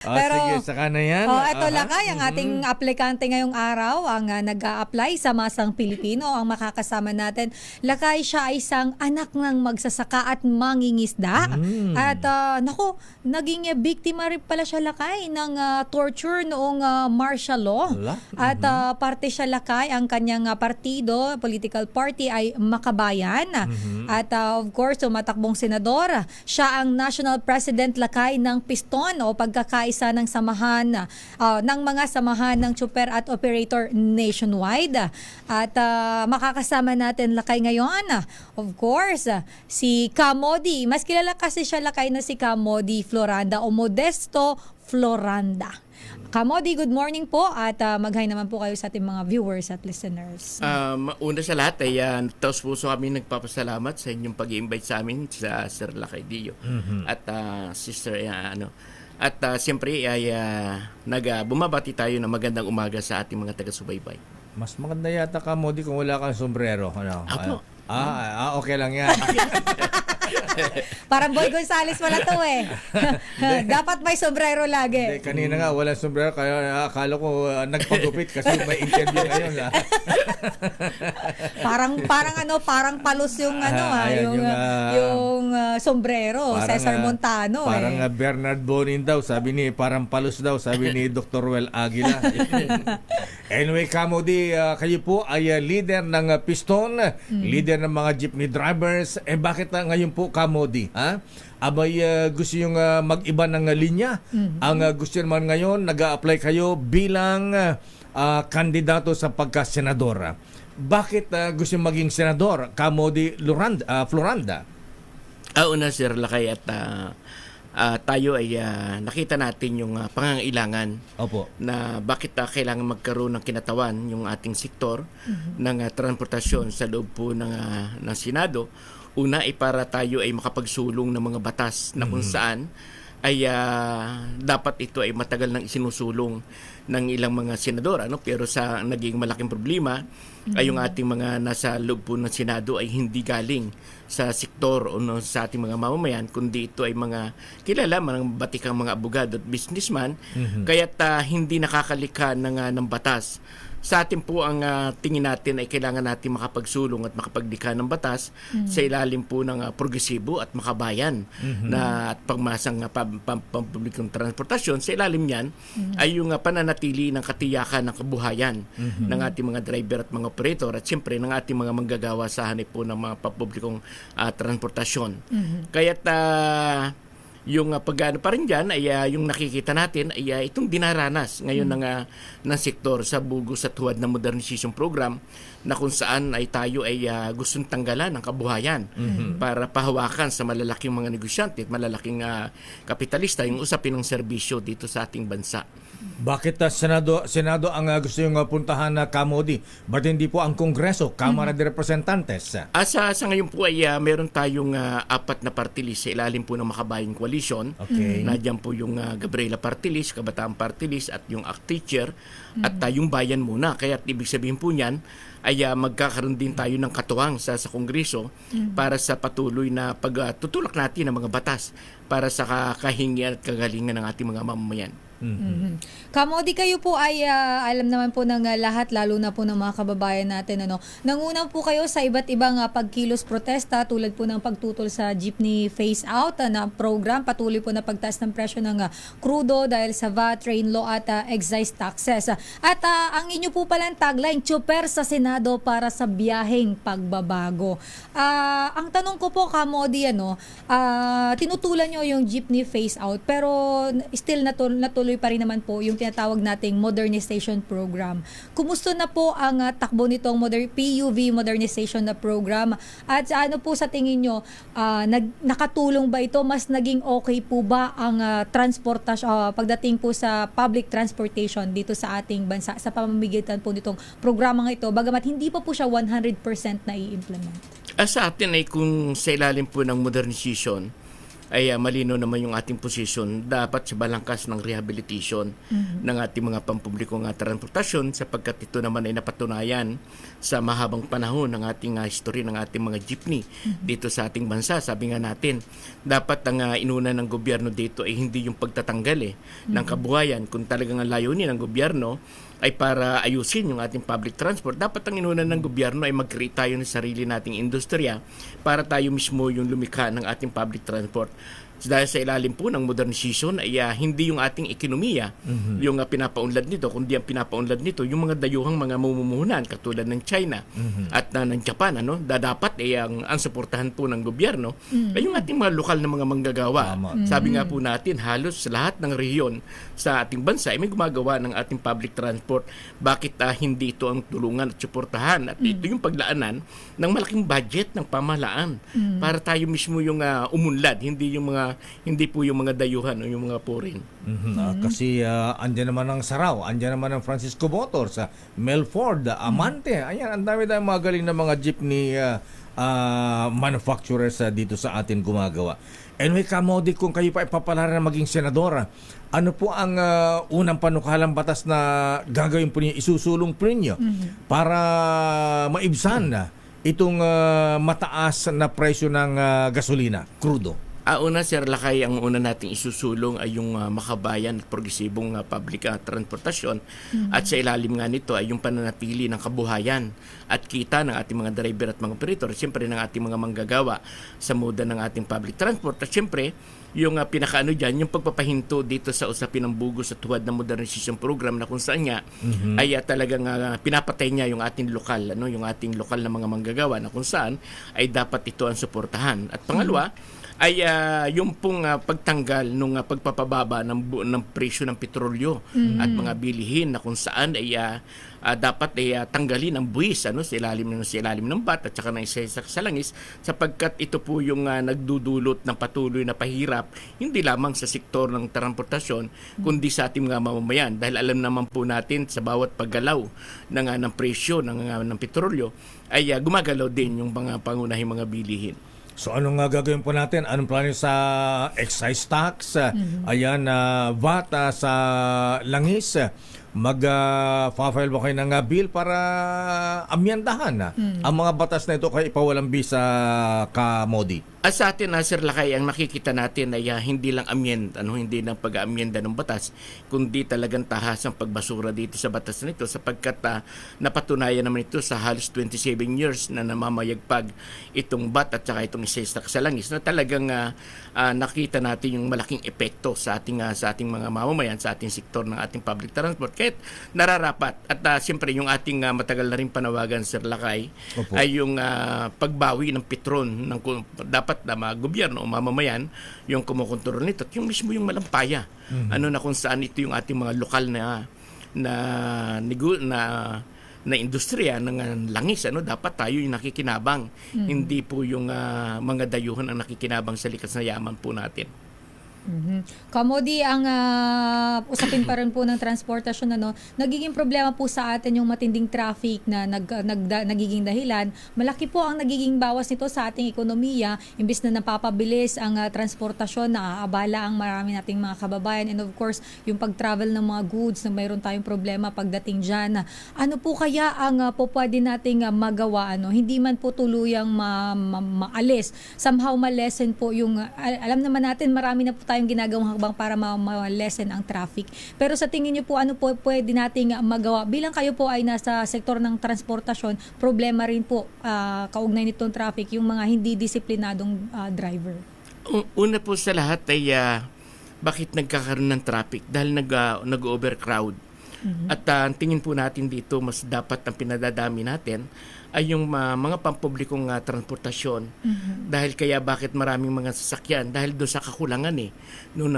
Sige, saka na yan. Ito Lakay, ang ating aplikante ngayong araw, ang nag-a-apply sa Masang Pilipino, ang makakasama natin. Lakay, siya ay isang anak ng magsasaka at mangingisda. At naku, naging biktima rin pala siya Lakay ng torture noong martial law. At parte siya Lakay, ang kanyang partido, political party ay Makabayan. At of course, tumatakbong senador. Siya ang national president Lakay ng Piston o pagkakaisa ng samahan ng mga samahan ng tsuper at operator nationwide. At makakasama natin Lakay ngayon, of course, si Kamodi. Mas kilala kasi siya Lakay na si Kamodi Floranda o Modesto Floranda. Kamodi, good morning po at mag-hi naman po kayo sa ating mga viewers at listeners. Una sa lahat ay taos puso kami nagpapasalamat sa inyong pag-i-invite sa amin sa Sir Lakay Dio at Sister At siyempre ay bumabati tayo ng magandang umaga sa ating mga taga-subaybay. Mas maganda yata Kamodi kung wala kang sombrero. Ano? Apo. Okay lang yan. Parang Boy Gonzales wala to eh. Dapat may sombrero lagi. Kanina nga walang sombrero kaya akala ko nagpagupit kasi may interview ngayon. Parang palos yung yung sombrero, Parang, Cesar Montano Parang Bernard Bonin daw, sabi ni parang palos daw, sabi ni Dr. Well Aguila. Anyway, Kamodi, kayo po ay leader ng Piston, leader ng mga jeepney drivers. Bakit ngayon po Kamodi? Abay gusto yung mag-iba ng linya? Ang gusto naman ngayon, nag-a-apply kayo bilang kandidato sa pagka-senador. Bakit gusto yung maging senador, Kamodi Floranda? Una Sir Lakay at tayo ay nakita natin yung pangangailangan na bakit kailangan magkaroon ng kinatawan yung ating sektor ng transportasyon sa loob po ng Senado. Una ay para tayo ay makapagsulong ng mga batas na kung saan ay dapat ito ay matagal nang isinusulong ng ilang mga senador, pero sa naging malaking problema ay yung ating mga nasa loob po ng Senado ay hindi galing sa sektor o sa ating mga mamamayan, kundi ito ay mga kilala, mga batikang mga abogado at businessman, kaya't hindi nakakalikha ng batas. Sa atin po ang tingin natin ay kailangan natin makapagsulong at makapaglikha ng batas sa ilalim po ng progresibo at makabayan na at pagmasang pampublikong transportasyon. Sa ilalim niyan ay yung pananatili ng katiyakan ng kabuhayan ng ating mga driver at mga operator at siyempre ng ating mga manggagawa sa hanay po ng mga pampublikong transportasyon. Kaya't yung pagano pa rin dyan ay yung nakikita natin ay itong dinaranas ngayon ng sektor sa bugos at huwad ng modernization program na kung saan ay tayo ay gustong tanggalan ng kabuhayan para pahawakan sa malalaking mga negosyante at malalaking kapitalista yung usapin ng serbisyo dito sa ating bansa. Bakit Senado ang gusto yung puntahan na Kamodi? Ba't hindi po ang Kongreso, Kamara de Representantes? Sa ngayon po ay meron tayong 4 na party list sa ilalim po ng Makabayang Coalition. Nandiyan po yung Gabriela Party List, Kabataan Party List at yung ACT Teacher at yung Bayan Muna. Kaya ibig sabihin po niyan ay magkakaroon din tayo ng katuwang sa Kongreso para sa patuloy na pagtutulak natin ng mga batas para sa kahingian at kagalingan ng ating mga mamamayan. Kamodi, kayo po ay alam naman po ng lahat, lalo na po ng mga kababayan natin, nanguna po kayo sa iba't ibang pagkilos protesta tulad po ng pagtutol sa jeepney phase out na program, patuloy po na pagtaas ng presyo ng krudo dahil sa VAT, train law at excise taxes. At ang inyo po palang tagline, tsuper sa Senado para sa biyaheng pagbabago. Ang tanong ko po Kamodi, tinutulan nyo yung jeepney phase out pero still natuloy pa rin naman po yung tinatawag nating modernization program. Kumusta na po ang takbo nitong PUV modernization na program? At ano po sa tingin nyo, nakatulong ba ito? Mas naging okay po ba ang transportasyon pagdating po sa public transportation dito sa ating bansa sa pamamagitan po nitong programang ito, bagamat hindi pa po siya 100% na i-implement? Sa atin ay kung sa ilalim po ng modernization, ay malino naman yung ating posisyon dapat sa balangkas ng rehabilitation ng ating mga pampublikong transportasyon, sapagkat ito naman ay napatunayan sa mahabang panahon ng ating history ng ating mga jeepney dito sa ating bansa. Sabi nga natin, dapat ang inuna ng gobyerno dito ay hindi yung pagtatanggal ng kabuhayan. Kung talagang ang layunin ng gobyerno ay para ayusin yung ating public transport, dapat ang inuna ng gobyerno ay mag-create tayo ng sarili nating industriya para tayo mismo yung lumikha ng ating public transport. Dahil sa ilalim po ng modernization ay hindi yung ating ekonomiya yung pinapaunlad nito, kundi ang pinapaunlad nito yung mga dayuhang mga mamumuhunan katulad ng China at ng Japan. Dapat ang suportahan po ng gobyerno ay yung ating mga lokal na mga manggagawa. Sabi nga po natin, halos lahat ng rehiyon sa ating bansa ay may gumagawa ng ating public transport. Bakit hindi ito ang tulungan at suportahan? At ito yung paglaanan ng malaking budget ng pamahalaan para tayo mismo yung umunlad, hindi po yung mga dayuhan o yung mga foreign. Kasi andyan naman ang Saraw, andyan naman ang Francisco Motors, Melford, Amante. Ayan, ang dami tayong mga galing na mga jeepney manufacturers dito sa atin gumagawa. Anyway, Kamodi, kung kayo pa ipapalari na maging senadora, ano po ang unang panukalang batas na gagawin po ninyo, isusulong po ninyo para maibsan itong mataas na presyo ng gasolina, crudo? Una, Sir Lakay, ang una nating isusulong ay yung makabayan at progresibong public transportasyon. At sa ilalim nga nito ay yung pananatili ng kabuhayan at kita ng ating mga driver at mga operator, siyempre ng ating mga manggagawa sa muda ng ating public transport. At siyempre, yung pinakaano dyan, yung pagpapahinto dito sa usapin ng bugos at huwad ng modernization program na kung saan nga ay talagang pinapatay niya yung ating lokal, yung ating lokal na mga manggagawa na kung saan ay dapat ito ang suportahan. At pangalawa, ay yung pong pagtanggal nung pagpapababa ng presyo ng petrolyo at mga bilihin na kung saan ay dapat ay tanggalin ang buwis sa ilalim ng VAT at saka ng isa sa langis, sapagkat ito po yung nagdudulot ng patuloy na pahirap hindi lamang sa sektor ng transportasyon kundi sa ating mga mamamayan, dahil alam naman po natin sa bawat paggalaw ng presyo ng petrolyo ay gumagalaw din yung mga pangunahing mga bilihin. So anong gagawin po natin? Anong plano sa excise tax? Ayan, VAT sa langis. Mag-file ba kayo ng bill para amyandahan ang mga batas na ito kay ipawalang bisa, Kamodi? Sa atin, Sir Lakay, ang makikita natin ay hindi lang hindi lang pag-amyenda ng batas, kundi talagang tahasang pagbasura dito sa batas na ito, sapagkat napatunayan naman ito sa halos 27 years na namamayagpag itong VAT at saka itong excise tax sa langis, na talagang nakita natin yung malaking epekto sa ating mga mamamayan, sa ating sektor ng ating public transport. Kahit nararapat at siyempre yung ating matagal na rin panawagan, Sir Lakay, ay yung pagbawi ng petron ng dapat na mga gobyerno o mamamayan yung kumukontrol nito at yung mismo yung malampaya na kung saan ito yung ating mga lokal na industriya ng langis, dapat tayo yung nakikinabang, hindi po yung mga dayuhan ang nakikinabang sa likas na yaman po natin. Kamodi, ang usapin pa rin po ng transportasyon, nagiging problema po sa atin yung matinding traffic na nagiging dahilan. Malaki po ang nagiging bawas nito sa ating ekonomiya, imbis na napapabilis ang transportasyon, naaabala ang marami nating mga kababayan, and of course yung pag-travel ng mga goods na mayroon tayong problema pagdating dyan. Ano po kaya ang pwede nating magawa? Hindi man po tuluyang maalis, somehow ma-lessen po yung, alam naman natin marami na po tayong ginagawang hakbang para ma-lessen ang traffic. Pero sa tingin niyo po, ano po pwede nating magawa? Bilang kayo po ay nasa sektor ng transportasyon, problema rin po kaugnay nitong traffic, yung mga hindi disiplinadong driver. Una po sa lahat ay bakit nagkakaroon ng traffic? Dahil nag-overcrowd. At tingin po natin dito, mas dapat ang pinadadami natin ay yung mga pampublikong transportasyon. Dahil kaya bakit maraming mga sasakyan? Dahil doon sa kakulangan noon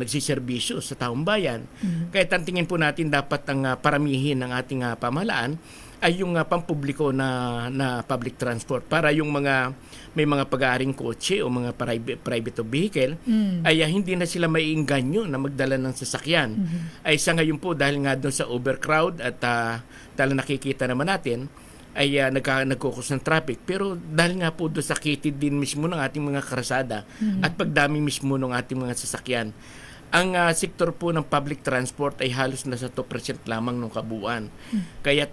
nagsiservisyo sa taong bayan. Kaya tingin po natin dapat ang paramihin ng ating pamahalaan ay yung pampubliko na public transport, para yung may mga pag-aaring kotse o mga private vehicle ay hindi na sila maiengganyo na magdala ng sasakyan. Ay sa ngayon po, dahil nga doon sa overcrowd at talagang nakikita naman natin ay nagkukos ng traffic. Pero dahil nga po doon sa kitid din mismo ng ating mga karasada at pagdami mismo ng ating mga sasakyan, ang sektor po ng public transport ay halos nasa 2% lamang ng kabuuan. Kaya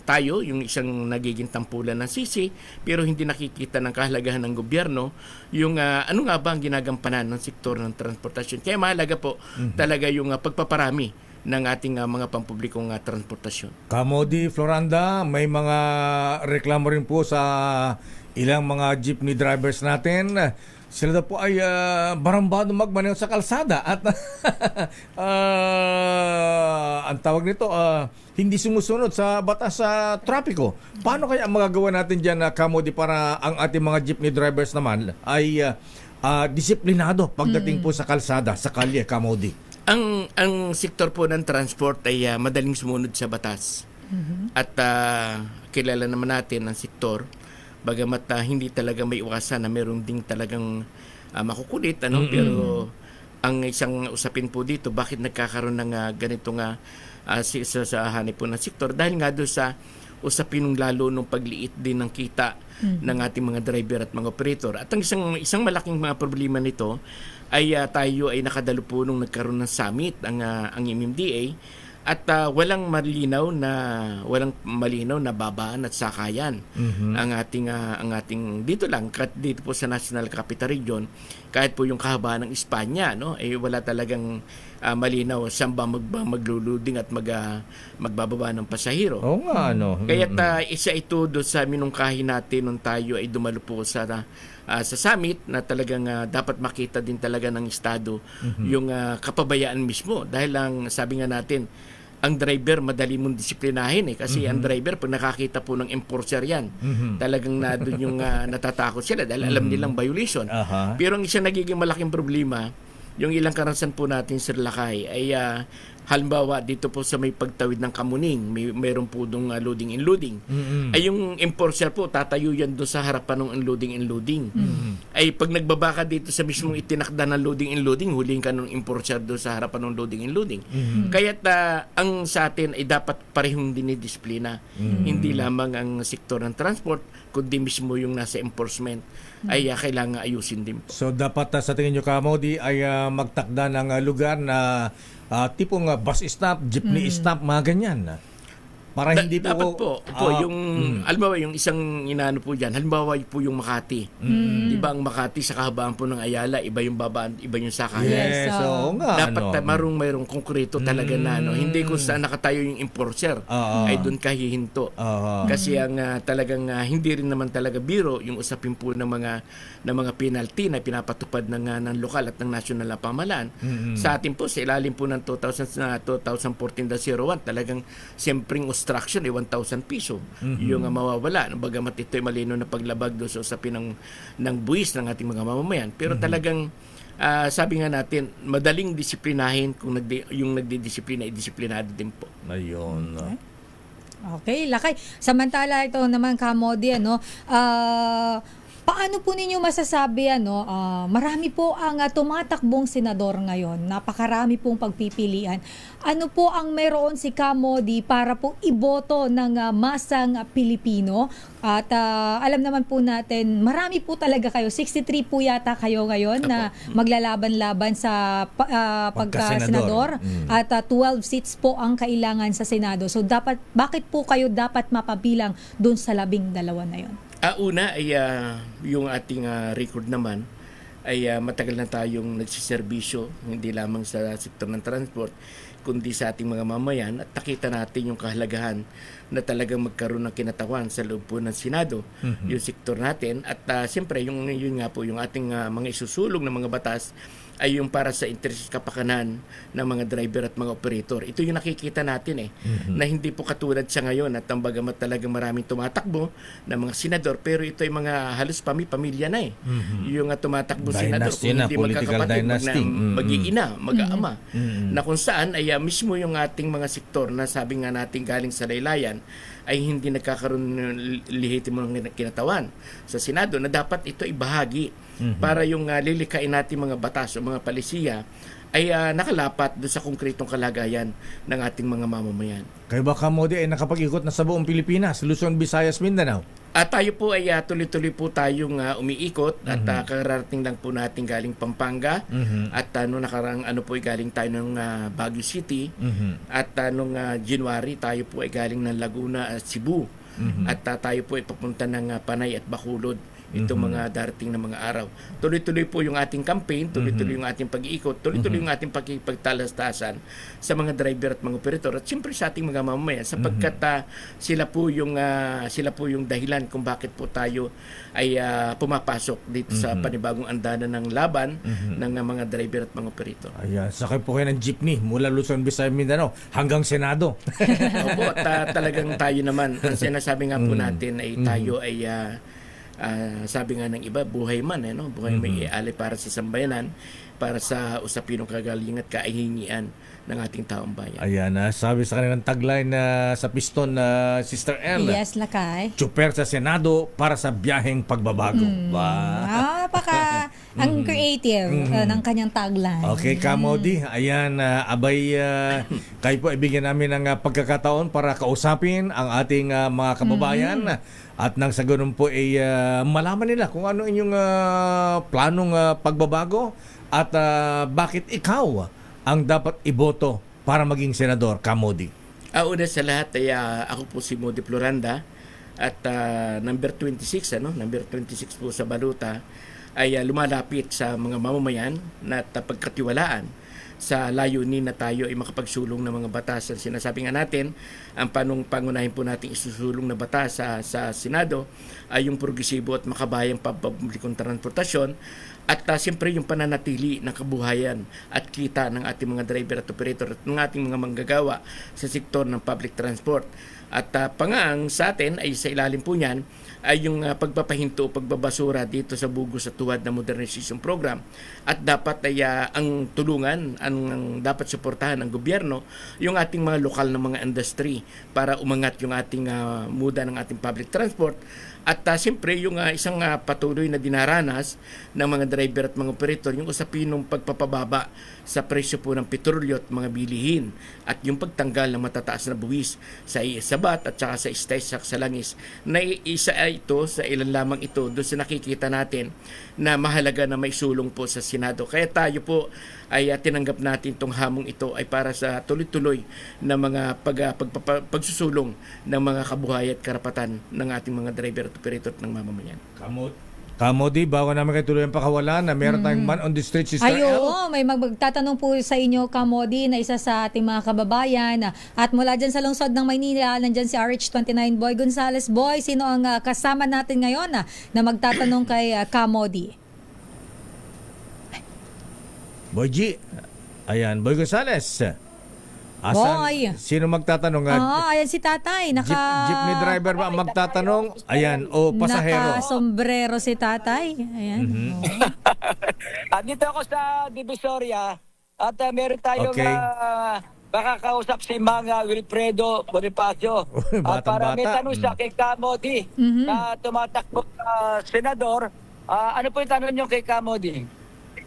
tayo, yung isang nagiging tampulan ng sisi, pero hindi nakikita ng kahalagahan ng gobyerno, yung ano nga ba ang ginagampanan ng sektor ng transportasyon. Kaya mahalaga po talaga yung pagpaparami ng ating mga pampublikong transportasyon. Kamodi, Floranda, may mga reklamo rin po sa ilang mga jeepney drivers natin. Sila daw po ay barambado magmaneho sa kalsada at ang tawag nito, hindi sumusunod sa batas sa trapiko. Paano kaya ang magagawa natin dyan, Kamodi, para ang ating mga jeepney drivers naman ay disiplinado pagdating po sa kalsada, sa kalye, Kamodi? Ang sektor po ng transport ay madaling sumunod sa batas. At kilala naman natin ang sektor, bagamat hindi talaga may iwasan na meron ding talagang makukulit, pero ang isang usapin po dito, bakit nagkakaroon ng ganitong sa hanip po ng sektor, dahil nga doon sa usapin ng lalo nung pagliit din ng kita ng ating mga driver at mga operator. At ang isang malaking mga problema nito ay tayo ay nakadalo po nung nagkaroon ng summit ang MMDA, at walang malinaw na babaan at sakayan ang ating dito lang dito po sa National Capital Region, kahit po yung kahabaan ng Espanya, wala talagang malinaw saan ba magluluding at magbababa ng pasahero. Oo nga, Kaya isa ito do sa minungkahi natin nung tayo ay dumalo po sa summit, na talagang dapat makita din talaga ng Estado yung kapabayaan mismo, dahil lang sabi nga natin, ang driver madali mong disiplinahin kasi ang driver pag nakakita po ng enforcer yan, talagang doon yung natatakot sila dahil alam nilang violation. Pero ang isang nagiging malaking problema, yung ilang karanasan po natin sa Lakay ay halimbawa dito po sa may pagtawid ng Kamuning, mayroon po doong loading and loading. Ay yung enforcer po, tatayo yan doon sa harapan ng unloading and loading. Ay pag nagbaba ka dito sa mismong itinakda ng loading and loading, huling ka ng enforcer doon sa harapan ng loading and loading. Kaya ang sa atin ay dapat parehong dinidisiplina. Hindi lamang ang sektor ng transport, kundi mismo yung nasa enforcement ay kailangan ayusin din po. So dapat sa tingin nyo, Kamodi, ay magtakda ng lugar na tipong bus stop, jeepney stop, mga ganyan. Para hindi po... Dapat po yung, halimbawa yung isang inaano po dyan, halimbawa po yung Makati. Di ba ang Makati sa kahabaan po ng Ayala, iba yung babaan, iba yung sakayan. Yes, so nga. Dapat mayroong konkreto talaga na, hindi kung saan nakatayo yung enforcer, ay doon ka hihinto. Kasi ang talagang hindi rin naman talaga biro yung usapin po ng mga penalty na pinapatupad ng lokal at ng national na pamahalaan. Sa atin po, sa ilalim po ng 2014-01, talagang siyempreng obstruction 1,000 piso yung mawawala. Bagamat ito ay malino na paglabag doon sa usapin ng buwis ng ating mga mamamayan. Pero talagang sabi nga natin, madaling disiplinahin kung yung nagdidisiplina ay disiplinado din po. Ayun. Okay, Lakay. Samantala ito naman, Kamodi, paano po ninyo masasabi, marami po ang tumatakbong senador ngayon, napakarami pong pagpipilian. Ano po ang meron si Kamodi para po iboto ng masang Pilipino? At alam naman po natin, marami po talaga kayo, 63 po yata kayo ngayon na maglalaban-laban sa pagka-senador. At 12 seats po ang kailangan sa Senado. So bakit po kayo dapat mapabilang dun sa 12 na yon? Una ay yung ating record naman ay matagal na tayong nagsiservisyo, hindi lamang sa sektor ng transport, kundi sa ating mga mamayan, at nakita natin yung kahalagahan na talagang magkaroon ng kinatawan sa loob po ng Senado, yung sektor natin. At siyempre, yun nga po, yung ating mga isusulong ng mga batas ay yung para sa interes kapakanan ng mga driver at mga operator. Ito yung nakikita natin na hindi po katulad sa ngayon at ang bagamat talagang maraming tumatakbo ng mga senador, pero ito ay mga halos pamilya na yung tumatakbo senador, kung hindi magkakapatid, mag-iina, mag-aama, na kung saan ay mismo yung ating mga sektor na sabi nga natin galing sa laylayan ay hindi nagkakaroon ng lehitimo ng kinatawan sa Senado, na dapat ito ay bahagi para yung lilikain natin mga batas o mga palisiya ay nakalapat doon sa konkretong kalagayan ng ating mga mamamayan. Kayo ba, Kamodi, ay nakapag-ikot na sa buong Pilipinas, Luzon, Visayas, Mindanao? At tayo po ay tuloy-tuloy po tayong umiikot at kararating lang po natin galing Pampanga at nung nakarang po ay galing tayo ng Baguio City at nung January tayo po ay galing ng Laguna at Cebu at tayo po ay papunta ng Panay at Bacolod itong mga darating na mga araw. Tuloy-tuloy po yung ating campaign, tuloy-tuloy yung ating pag-iikot, tuloy-tuloy yung ating pagtalastasan sa mga driver at mga operator at siyempre sa ating mga mamamayan sapagkat sila po yung dahilan kung bakit po tayo ay pumapasok dito sa panibagong andanan ng laban ng mga driver at mga operator. Ayan, sakay po kayo ng jeepney mula Luzon, Visayas, Mindanao hanggang Senado. Opo, at talagang tayo naman, ang sinasabi nga po natin ay tayo ay sabi nga ng iba, buhay man, buhay may iali para sa sambayanan, para sa usapin ng kagalingan at kahihingian ng ating taong bayan. Ayan, sabi sa kanilang tagline na sa piston na Sister L. Yes, Lakay. Tsuper sa Senado para sa biyaheng pagbabago. Ang creative ng kanyang tagline. Okay, Kamodi, ayan, kayo po ibigyan namin ng pagkakataon para kausapin ang ating mga kababayan at nang sa ganun po ay malaman nila kung ano inyong planong pagbabago at bakit ikaw ang dapat iboto para maging senador, Kamodi. Una sa lahat ay ako po si Modi Floranda at number 26 po sa baluta ay lumalapit sa mga mamamayan na pagkatiwalaan sa layunin na tayo ay makapagsulong ng mga batas. Sinasabi nga natin, ang pangunahin po natin isusulong na batas sa Senado ay yung progresibo at makabayang pampublikong transportasyon at siyempre yung pananatili ng kabuhayan at kita ng ating mga driver at operator at ng ating mga manggagawa sa sektor ng public transport. At pangang sa atin ay sa ilalim po niyan ay yung pagpapahinto o pagbabasura dito sa Bugos at Tuwad na modernization program. At dapat ay ang tulungan, ang dapat suportahan ng gobyerno, yung ating mga lokal na mga industry para umangat yung ating muda ng ating public transport. At siyempre yung isang patuloy na dinaranas ng mga driver at mga operator, yung usapin ng pagpapababa sa presyo po ng petrolyo at mga bilihin at yung pagtanggal ng matataas na buwis sa sabat at saka sa istais at sa langis na isa ito sa ilan lamang ito doon sa nakikita natin na mahalaga na may sulong po sa Senado. Kaya tayo po ay tinanggap natin itong hamong ito ay para sa tuloy-tuloy na mga pagsusulong ng mga kabuhay at karapatan ng ating mga driver at operator ng mamamayan. Kamodi, bago namin kayo tuloy ang pakawalan na meron tayong man on the street, Sister Ay, L. oo, may magtatanong po sa inyo, Kamodi, na isa sa ating mga kababayan. At mula dyan sa lungsod ng Maynila, nandyan si RH29 Boy Gonzales. Boy, sino ang kasama natin ngayon na magtatanong kay Kamodi? Boy G. Ayan, Boy Gonzales. Boy. Sino magtatanong? Ayan si tatay. Jeepney driver ba ang magtatanong? Ayan, o pasahero? Naka-sombrero si tatay. Ayan. Dito ako sa Divisoria at meron tayong Okay. makakausap si Mang Wilfredo Bonifacio. At para may tanong siya kay Kamodi na tumatakbo sa senador. Ano po yung tanong niyo kay Kamodi?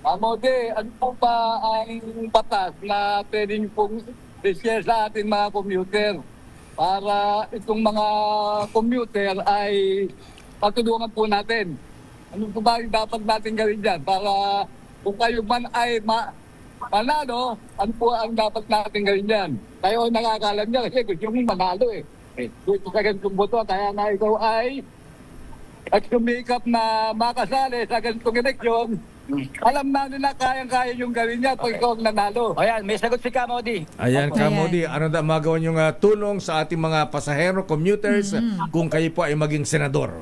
Kamodi, ano po ba ang batas na pwedeng pong i-share sa ating mga commuter para itong mga commuter ay patulungan po natin? Ano po ba yung dapat natin gawin dyan para kung kayo man ay manalo, ano po ang dapat natin gawin dyan? Kayo nakakalam niya kasi gusto yung manalo eh. Gusto ka ganitong boto kaya na ikaw ay at kumikap na makasali sa ganitong eleksyon. Alam na nila kayang-kaya yung gawin niya pag ikaw ang nanalo. Ayan, may sagot si Kamodi. Ayan, Kamodi, ano na magawa niyong tulong sa ating mga pasahero, commuters, kung kayo po ay maging senador?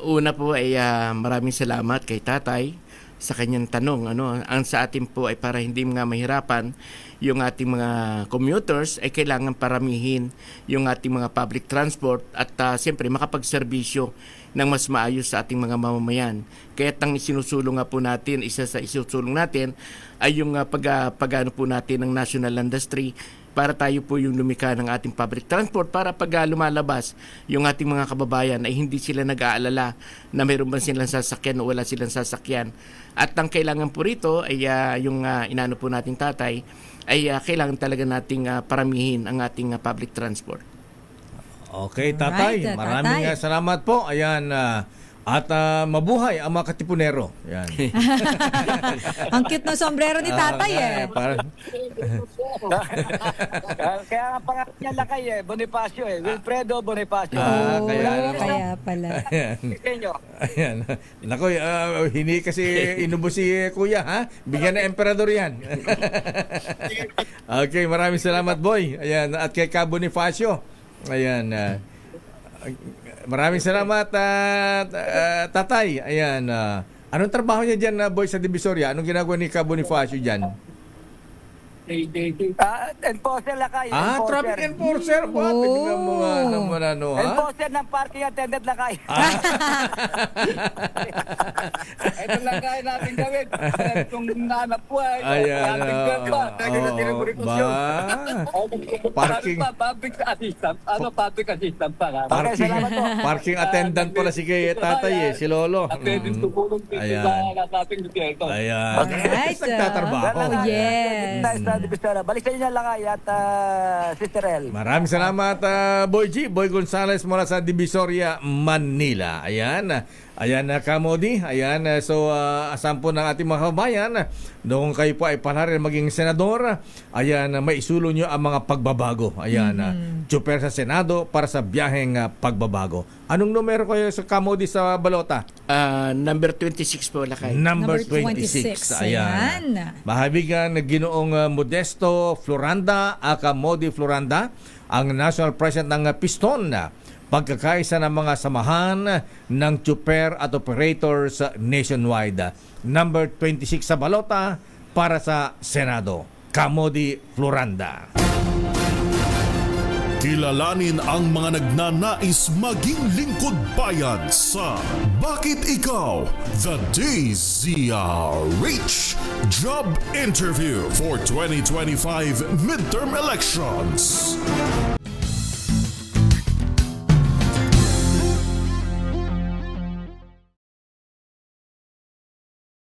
Una po ay maraming salamat kay tatay sa kanyang tanong. Ang sa atin po ay para hindi nga mahirapan yung ating mga commuters, ay kailangan paramihin yung ating mga public transport at siyempre makapagserbisyo ng mas maayos sa ating mga mamamayan. Kaya isinusulong nga po natin, isa sa isusulong natin ay yung pag-ano po natin ng national industry para tayo po yung lumikha ng ating public transport para pag lumalabas yung ating mga kababayan ay hindi sila nag-aalala na mayroon ba silang sasakyan o wala silang sasakyan. At ang kailangan po rito ay yung inano po nating tatay ay kailangan talaga nating paramihin ang ating public transport. Okay, tatay. Alright, Maraming tatay. salamat po. Ayan, at mabuhay ang mga katipunero. Yan. Ang cute ng sombrero ni tatay eh. Kaya ang pangalan niya Lakay Bonifacio Wilfredo Bonifacio. Oh, kaya kaya, naman. pala. Ayan. Inyo. Ayan. Naku, hindi kasi inubos si Kuya, ha? Bigyan na emperador yan. Okay, maraming salamat, boy. Ayan, at kay Ka Bonifacio. Ayan. Maraming salamat, tatay. Ayan. Anong trabaho niya dyan, boy, sa Divisoria? Anong ginagawa ni Ka Bonifacio dyan? Enforcer Lakay. Traffic enforcer. What? Oh. Tingnan mo nga naman, ano, ha? Enforcer ng parking attendant Lakay. Ito lang kaya natin gawin. Kung nanap po ay Ayan. ating gagawa. Parking. Public assistant. Public assistant pa nga. Okay, salamat po. Parking attendant pala si kay tatay, si Lolo. At pwedeng tumulong dito Ayan. sa ating gobyerno. Ayan. Alright. Nagtatrabaho. Oh, yes. Balik sa inyo Lakay at Sister El. Maraming salamat, Boy G, Boy Gonzales mula sa Divisoria, Manila. Ayan. Ayan, Kamodi. Ayan, so asan po ng ating mga kabayan, noong kayo po ay palarin maging senador, ayan, maisulong nyo ang mga pagbabago. Ayan, tsuper sa Senado para sa biyaheng pagbabago. Anong numero kayo sa Kamodi sa balota? Number 26 po, Lakay. Number Number 26. 26. Ayan. Mahabigan na Ginoong Modesto Floranda, Akamodi Floranda, ang National President ng Piston, pagkakaisa ng mga samahan ng tsuper at operators nationwide. Number 26 sa balota para sa Senado, Kamodi Floranda. Kilalanin ang mga nagnanais maging lingkod bayan sa Bakit Ikaw? The DZRH Job Interview for 2025 Midterm Elections.